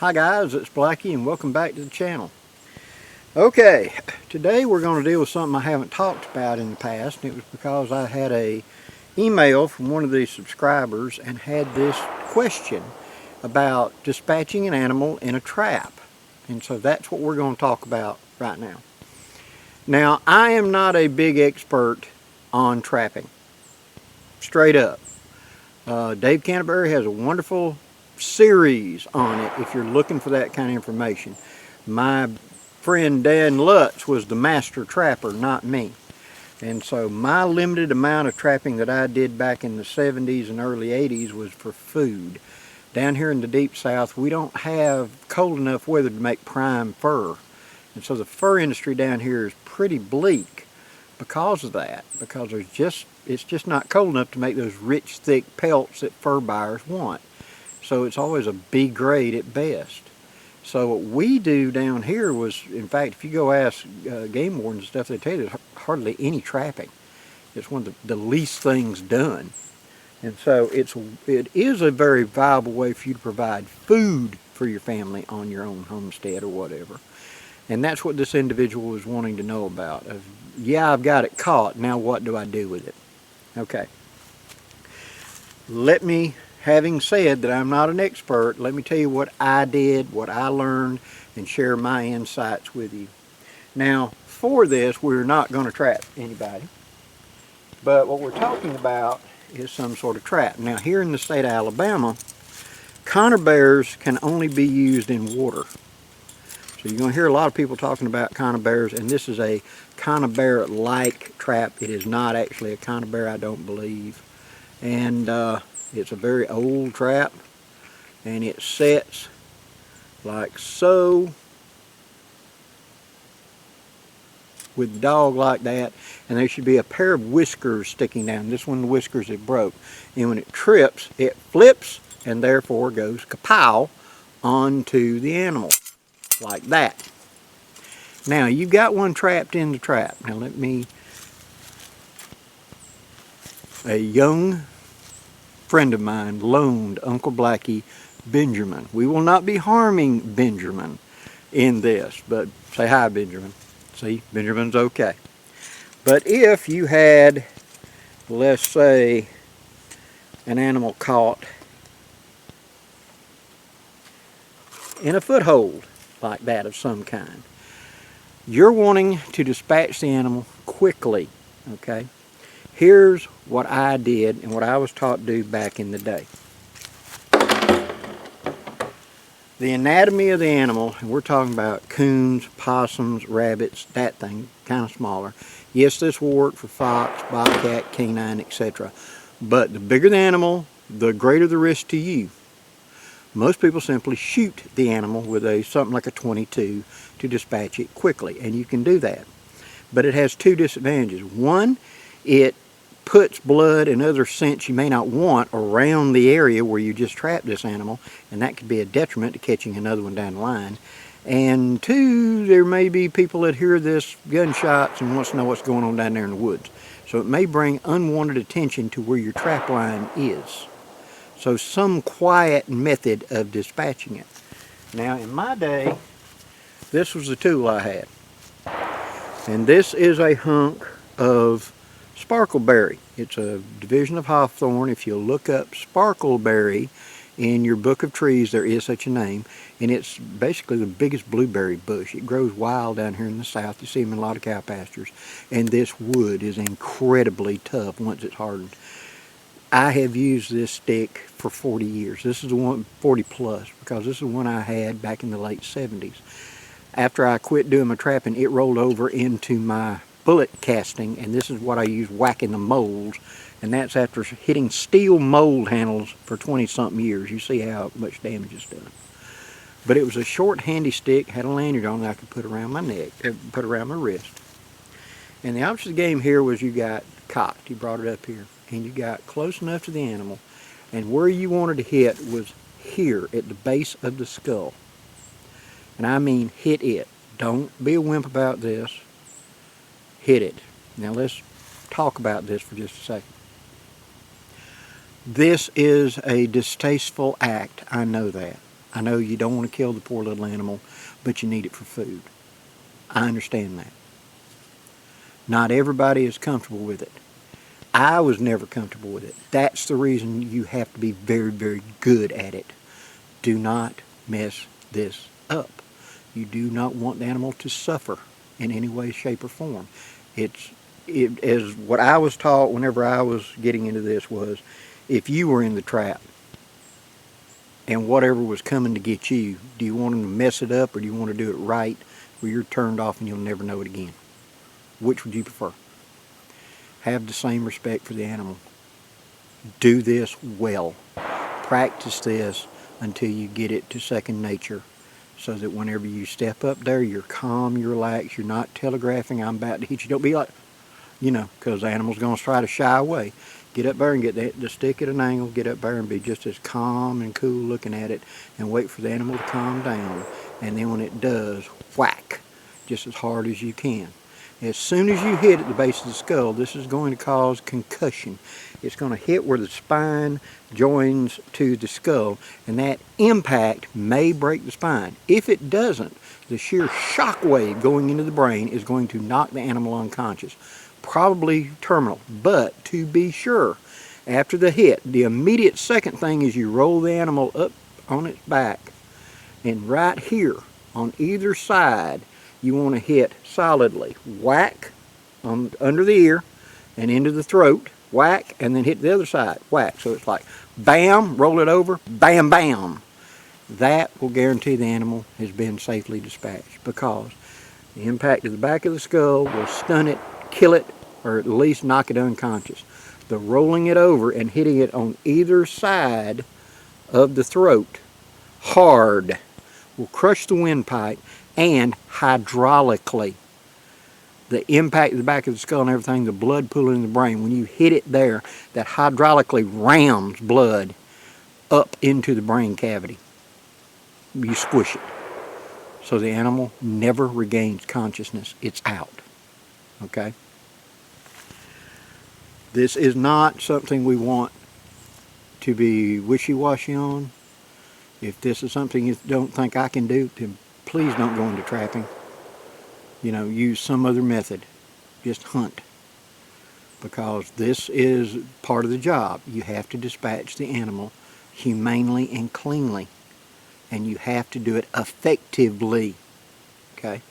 Hi guys, it's Blackie and welcome back to the channel. Okay, today we're going to deal with something I haven't talked about in the past, and it was because I had a email from one of these subscribers and had this question about dispatching an animal in a trap. And so that's what we're going to talk about right now. Now, I am not a big expert on trapping, straight up. Dave Canterbury has a wonderful series on it if you're looking for that kind of information. My friend Dan Lutz was the master trapper, not me. And so my limited amount of trapping that I did back in the 70s and early 80s was for food. Down here in the deep south, we don't have cold enough weather to make prime fur. And so the fur industry down here is pretty bleak because of that, because it's just not cold enough to make those rich, thick pelts that fur buyers want. So it's always a B grade at best. So what we do down here was, in fact, if you go ask game wardens and stuff, they tell you there's hardly any trapping. It's one of the least things done. And so it is a very viable way for you to provide food for your family on your own homestead or whatever. And that's what this individual was wanting to know about. Yeah, I've got it caught. Now what do I do with it? Okay. Having said that I'm not an expert, let me tell you what I did, what I learned, and share my insights with you. Now, for this, we're not going to trap anybody. But what we're talking about is some sort of trap. Now, here in the state of Alabama, conifer bears can only be used in water. So you're going to hear a lot of people talking about conifer bears, and this is a conifer bear-like trap. It is not actually a conifer bear, I don't believe. And it's a very old trap, and it sets like so, with the dog like that, and there should be a pair of whiskers sticking down. This one, the whiskers have broke, and when it trips, it flips and therefore goes kapow onto the animal like that. Now you've got one trapped in the trap. Now a young friend of mine loaned Uncle Blackie Benjamin. We will not be harming Benjamin in this, but say hi, Benjamin. See, Benjamin's okay. But if you had, let's say, an animal caught in a foothold like that of some kind, you're wanting to dispatch the animal quickly, okay? Here's what I did and what I was taught to do back in the day. The anatomy of the animal, and we're talking about coons, possums, rabbits, that thing, kind of smaller. Yes, this will work for fox, bobcat, canine, etc. But the bigger the animal, the greater the risk to you. Most people simply shoot the animal with something like a .22 to dispatch it quickly, and you can do that. But it has two disadvantages. One, it puts blood and other scents you may not want around the area where you just trapped this animal, and that could be a detriment to catching another one down the line. And two, there may be people that hear this gunshots and wants to know what's going on down there in the woods. So it may bring unwanted attention to where your trap line is. So some quiet method of dispatching it. Now in my day, this was the tool I had. And this is a hunk of sparkleberry. It's a division of hawthorn. If you look up sparkleberry in your book of trees, there is such a name, and it's basically the biggest blueberry bush. It grows wild down here in the south. You see them in a lot of cow pastures, and this wood is incredibly tough once it's hardened. I have used this stick for 40 years. This is the one, 40 plus, because this is the one I had back in the late 70s. After I quit doing my trapping, it rolled over into my bullet casting, and this is what I use whacking the molds, and that's after hitting steel mold handles for 20-something years. You see how much damage it's done. But it was a short, handy stick, had a lanyard on that I could put around my neck, put around my wrist. And the opposite game here was you got cocked. You brought it up here, and you got close enough to the animal, and where you wanted to hit was here at the base of the skull. And I mean hit it. Don't be a wimp about this. Hit it. Now let's talk about this for just a second. This is a distasteful act, I know that. I know you don't want to kill the poor little animal, but you need it for food. I understand that. Not everybody is comfortable with it. I was never comfortable with it. That's the reason you have to be very, very good at it. Do not mess this up. You do not want the animal to suffer in any way, shape, or form. As what I was taught whenever I was getting into this was, if you were in the trap and whatever was coming to get you, do you want them to mess it up or do you want to do it right where you're turned off and you'll never know it again? Which would you prefer? Have the same respect for the animal. Do this well. Practice this until you get it to second nature, so that whenever you step up there, you're calm, you're relaxed, you're not telegraphing, I'm about to hit you. Don't be like, because the animal's going to try to shy away. Get up there and get the stick at an angle, get up there and be just as calm and cool looking at it and wait for the animal to calm down. And then when it does, whack, just as hard as you can. As soon as you hit at the base of the skull, this is going to cause concussion. It's going to hit where the spine joins to the skull, and that impact may break the spine. If it doesn't, the sheer shock wave going into the brain is going to knock the animal unconscious, probably terminal. But to be sure, after the hit, the immediate second thing is you roll the animal up on its back, and right here on either side, you want to hit solidly. Whack on under the ear and into the throat. Whack, and then hit the other side. Whack. So it's like bam, roll it over, bam, bam. That will guarantee the animal has been safely dispatched, because the impact of the back of the skull will stun it, kill it, or at least knock it unconscious. The rolling it over and hitting it on either side of the throat hard will crush the windpipe, and hydraulically, the impact of the back of the skull and everything, the blood pooling in the brain, when you hit it there, that hydraulically rams blood up into the brain cavity. You squish it. So the animal never regains consciousness. It's out. Okay? This is not something we want to be wishy-washy on. If this is something you don't think I can do, then please don't go into trapping. Use some other method. Just hunt. Because this is part of the job. You have to dispatch the animal humanely and cleanly. And you have to do it effectively. Okay?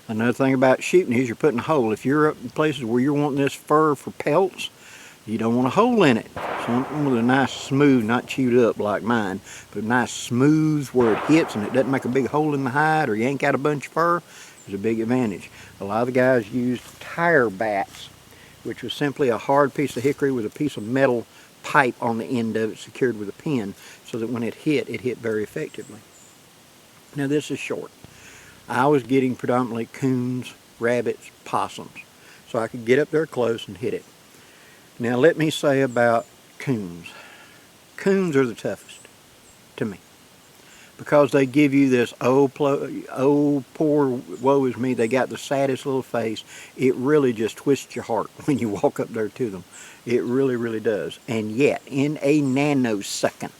Another thing about shooting is you're putting a hole. If you're up in places where you're wanting this fur for pelts, you don't want a hole in it. Something with a nice smooth, not chewed up like mine, but a nice smooth where it hits and it doesn't make a big hole in the hide or yank out a bunch of fur is a big advantage. A lot of the guys used tire bats, which was simply a hard piece of hickory with a piece of metal pipe on the end of it secured with a pin, so that when it hit very effectively. Now this is short. I was getting predominantly coons, rabbits, possums, so I could get up there close and hit it. Now let me say about coons. Coons are the toughest to me, because they give you this, oh poor woe is me, they got the saddest little face. It really just twists your heart when you walk up there to them. It really, really does. And yet, in a nanosecond,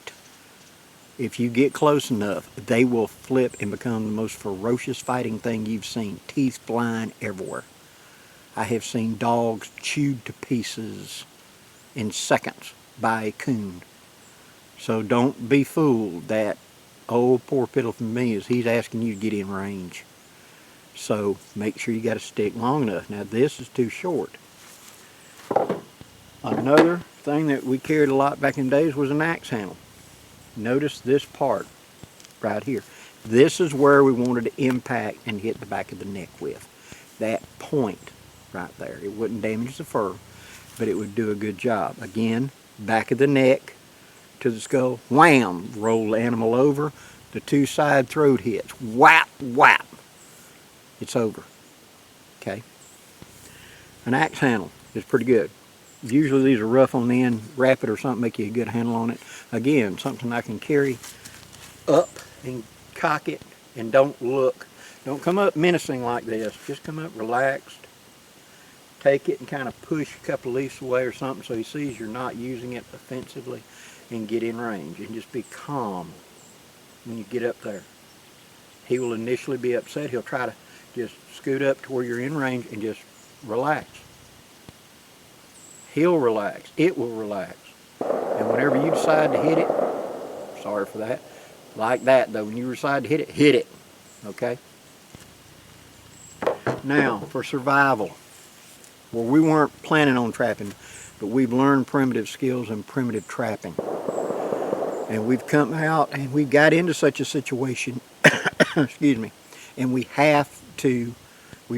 if you get close enough, they will flip and become the most ferocious fighting thing you've seen. Teeth flying everywhere. I have seen dogs chewed to pieces in seconds by a coon. So don't be fooled that, oh, poor pitiful me, is he's asking you to get in range. So make sure you got a stick long enough. Now this is too short. Another thing that we carried a lot back in the days was an axe handle. Notice this part right here. This is where we wanted to impact and hit the back of the neck with. That point right there. It wouldn't damage the fur, but it would do a good job. Again, back of the neck to the skull, wham, roll the animal over, the two side throat hits, whap, whap, it's over. Okay? An axe handle is pretty good. Usually these are rough on the end. Wrap it or something, make you a good handle on it. Again, something I can carry up and cock it, and don't look. Don't come up menacing like this. Just come up relaxed. Take it and kind of push a couple of leaves away or something so he sees you're not using it offensively, and get in range and just be calm. when you get up there. He will initially be upset. He'll try to just scoot up to where you're in range and just relax. He'll relax. It will relax. And whenever you decide to hit it, sorry for that, like that though, when you decide to hit it, okay? Now, for survival, well, we weren't planning on trapping, but we've learned primitive skills in primitive trapping. And we've come out and we got into such a situation, excuse me, and we've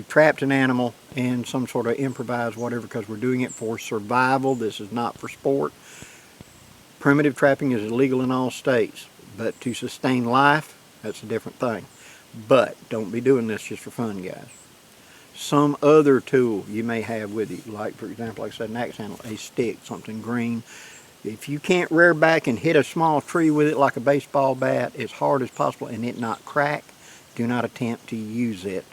trapped an animal in some sort of improvised whatever because we're doing it for survival. This is not for sport. Primitive trapping is illegal in all states, but to sustain life, that's a different thing. But don't be doing this just for fun, guys. Some other tool you may have with you, like for example, like I said, an axe handle, a stick, something green. If you can't rear back and hit a small tree with it like a baseball bat as hard as possible and it not crack, do not attempt to use it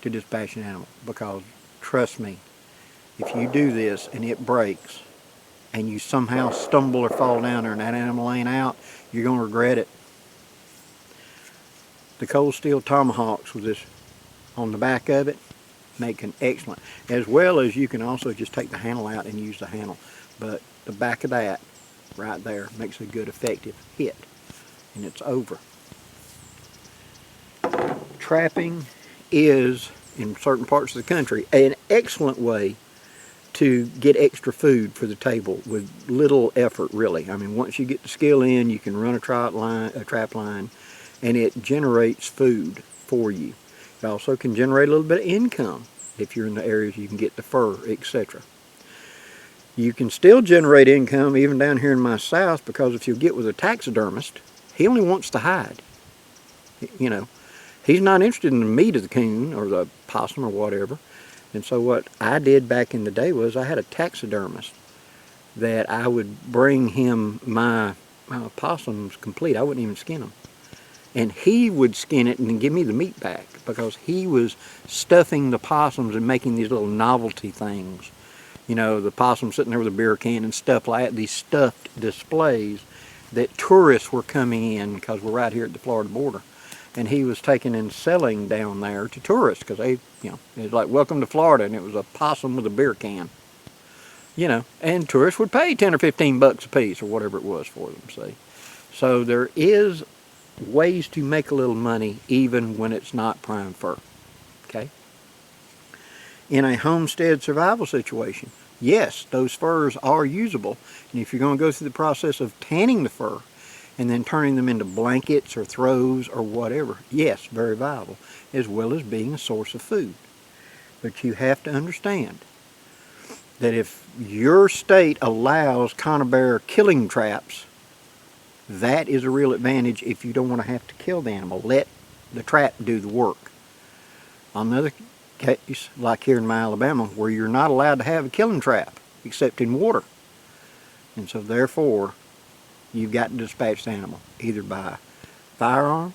to dispatch an animal, because trust me, if you do this and it breaks and you somehow stumble or fall down there and that animal ain't out, you're going to regret it. The cold steel tomahawks with this on the back of it make an excellent, as well as you can also just take the handle out and use the handle, but the back of that right there makes a good effective hit, and it's over. Trapping is, in certain parts of the country, an excellent way to get extra food for the table with little effort, really. I mean, once you get the skill in, you can run a trap line, and it generates food for you. It also can generate a little bit of income if you're in the areas you can get the fur, etc. You can still generate income even down here in my south, because if you get with a taxidermist, he only wants to hide. You know, he's not interested in the meat of the coon or the possum or whatever. And so what I did back in the day was I had a taxidermist that I would bring him my possums complete. I wouldn't even skin them. And he would skin it and then give me the meat back, because he was stuffing the possums and making these little novelty things. You know, the possum sitting there with a beer can and stuff like that, these stuffed displays that tourists were coming in, because we're right here at the Florida border. And he was taking and selling down there to tourists, because they, you know, it was like, welcome to Florida, and it was a possum with a beer can. You know, and tourists would pay 10 or 15 bucks a piece or whatever it was for them, see. So there is ways to make a little money even when it's not prime fur, okay? In a homestead survival situation, yes, those furs are usable. And if you're going to go through the process of tanning the fur and then turning them into blankets or throws or whatever, yes, very viable, as well as being a source of food. But you have to understand that if your state allows conibear killing traps, that is a real advantage if you don't want to have to kill the animal. Let the trap do the work. On the other case, like here in my Alabama, where you're not allowed to have a killing trap except in water. And so therefore, you've got to dispatch the animal either by firearm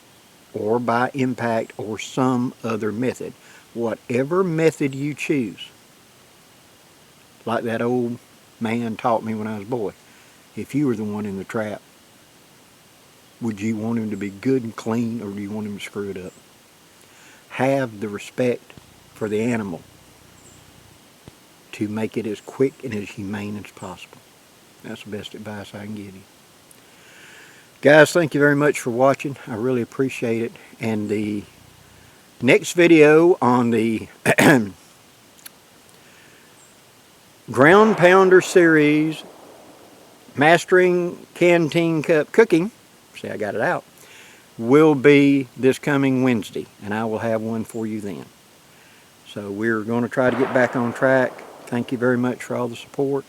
or by impact or some other method. Whatever method you choose. Like that old man taught me when I was a boy. If you were the one in the trap, would you want him to be good and clean, or do you want him to screw it up? Have the respect for the animal to make it as quick and as humane as possible. That's the best advice I can give you. Guys, thank you very much for watching. I really appreciate it. And the next video on the Ground Pounder series, Mastering Canteen Cup Cooking, see, I got it out, will be this coming Wednesday, and I will have one for you then. So we're going to try to get back on track. Thank you very much for all the support.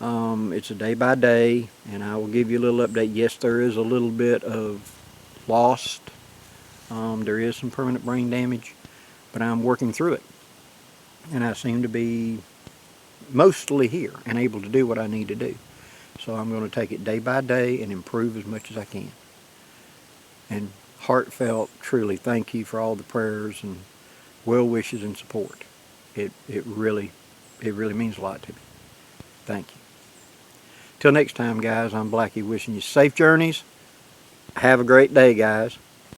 It's a day by day, and I will give you a little update. Yes, there is a little bit of lost. There is some permanent brain damage, but I'm working through it. And I seem to be mostly here and able to do what I need to do. So I'm going to take it day by day and improve as much as I can. And heartfelt, truly, thank you for all the prayers and well wishes and support. It really means a lot to me. Thank you. Till next time, guys, I'm Blackie wishing you safe journeys. Have a great day, guys.